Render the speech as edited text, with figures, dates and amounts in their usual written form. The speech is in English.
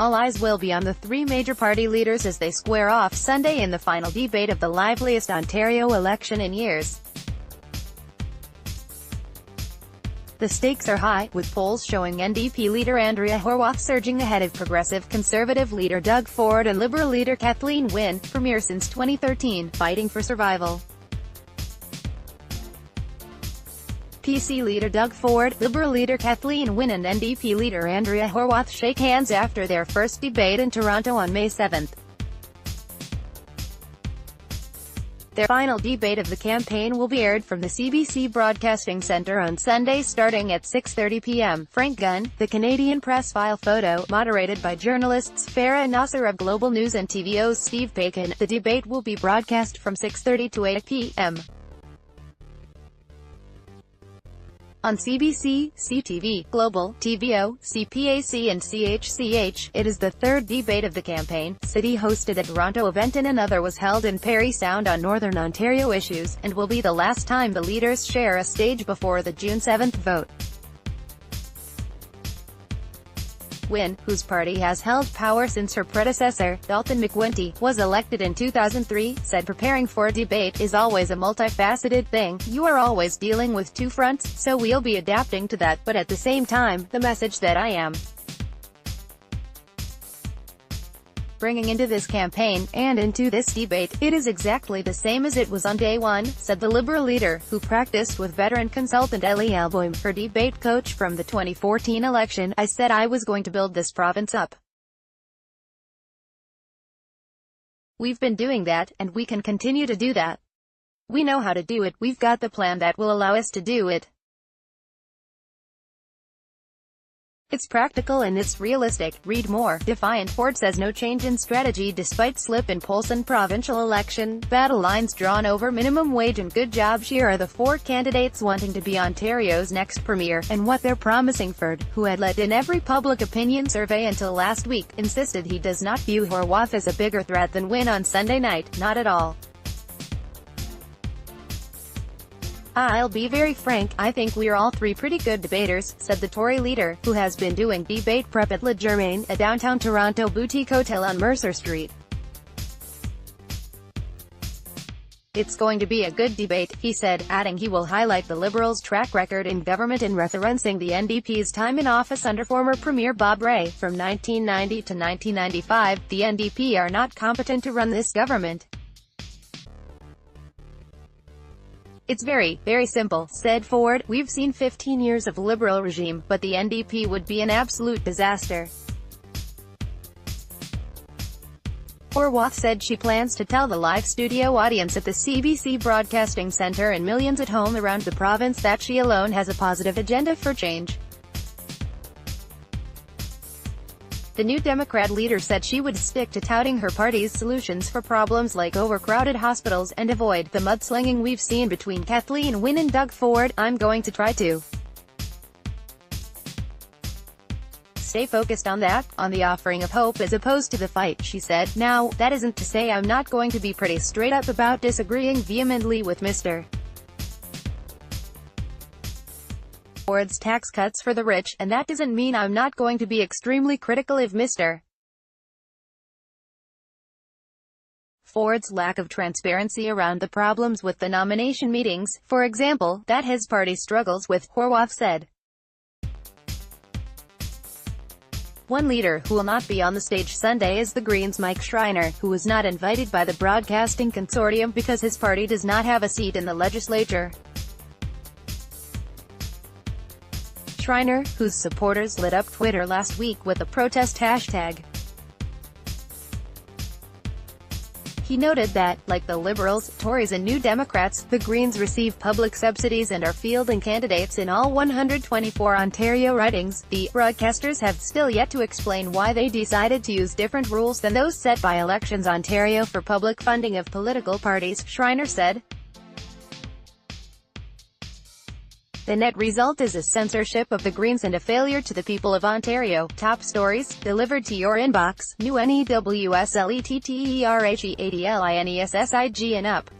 all eyes will be on the three major party leaders as they square off Sunday in the final debate of the liveliest Ontario election in years. The stakes are high, with polls showing NDP leader Andrea Horwath surging ahead of Progressive Conservative leader Doug Ford and Liberal leader Kathleen Wynne, premier since 2013, fighting for survival. PC leader Doug Ford, Liberal leader Kathleen Wynne and NDP leader Andrea Horwath shake hands after their first debate in Toronto on May 7. Their final debate of the campaign will be aired from the CBC Broadcasting Centre on Sunday starting at 6:30 p.m. Frank Gunn, the Canadian Press File photo, moderated by journalists Farah Nasser of Global News and TVO's Steve Bacon. The debate will be broadcast from 6:30 to 8 p.m. on CBC, CTV, Global, TVO, CPAC and CHCH. It is the third debate of the campaign. City hosted a Toronto event and another was held in Parry Sound on Northern Ontario issues, and will be the last time the leaders share a stage before the June 7 vote. Wynne, whose party has held power since her predecessor, Dalton McGuinty, was elected in 2003, said preparing for a debate is always a multifaceted thing. You are always dealing with two fronts, so we'll be adapting to that, but at the same time, the message that I am bringing into this campaign, and into this debate, it is exactly the same as it was on day one, said the Liberal leader, who practiced with veteran consultant Elie Alboim, her debate coach from the 2014 election. I said I was going to build this province up. We've been doing that, and we can continue to do that. We know how to do it, we've got the plan that will allow us to do it. It's practical and it's realistic. Read more. Defiant Ford says no change in strategy despite slip in polls and provincial election. Battle lines drawn over minimum wage and good jobs. Here are the four candidates wanting to be Ontario's next premier, and what they're promising. Ford, who had led in every public opinion survey until last week, insisted he does not view Horwath as a bigger threat than Wynne on Sunday night. Not at all. I'll be very frank, I think we're all three pretty good debaters, said the Tory leader, who has been doing debate prep at Le Germain, a downtown Toronto boutique hotel on Mercer Street. It's going to be a good debate, he said, adding he will highlight the Liberals' track record in government and referencing the NDP's time in office under former Premier Bob Rae. From 1990 to 1995, the NDP are not competent to run this government. It's very, very simple, said Ford. We've seen 15 years of Liberal regime, but the NDP would be an absolute disaster. Horwath said she plans to tell the live studio audience at the CBC Broadcasting Centre and millions at home around the province that she alone has a positive agenda for change. The New Democrat leader said she would stick to touting her party's solutions for problems like overcrowded hospitals, and avoid the mudslinging we've seen between Kathleen Wynne and Doug Ford. I'm going to try to stay focused on that, on the offering of hope as opposed to the fight, she said. Now, that isn't to say I'm not going to be pretty straight up about disagreeing vehemently with Mr. Ford's tax cuts for the rich, and that doesn't mean I'm not going to be extremely critical of Mr. Ford's lack of transparency around the problems with the nomination meetings, for example, that his party struggles with, Horwath said. One leader who will not be on the stage Sunday is the Greens' Mike Schreiner, who was not invited by the Broadcasting Consortium because his party does not have a seat in the legislature. Schreiner, whose supporters lit up Twitter last week with a protest hashtag. He noted that, like the Liberals, Tories and New Democrats, the Greens receive public subsidies and are fielding candidates in all 124 Ontario ridings. The broadcasters have still yet to explain why they decided to use different rules than those set by Elections Ontario for public funding of political parties, Schreiner said. The net result is a censorship of the Greens and a failure to the people of Ontario. Top stories, delivered to your inbox. New NEWSLETTERHEADLINESSIG and up.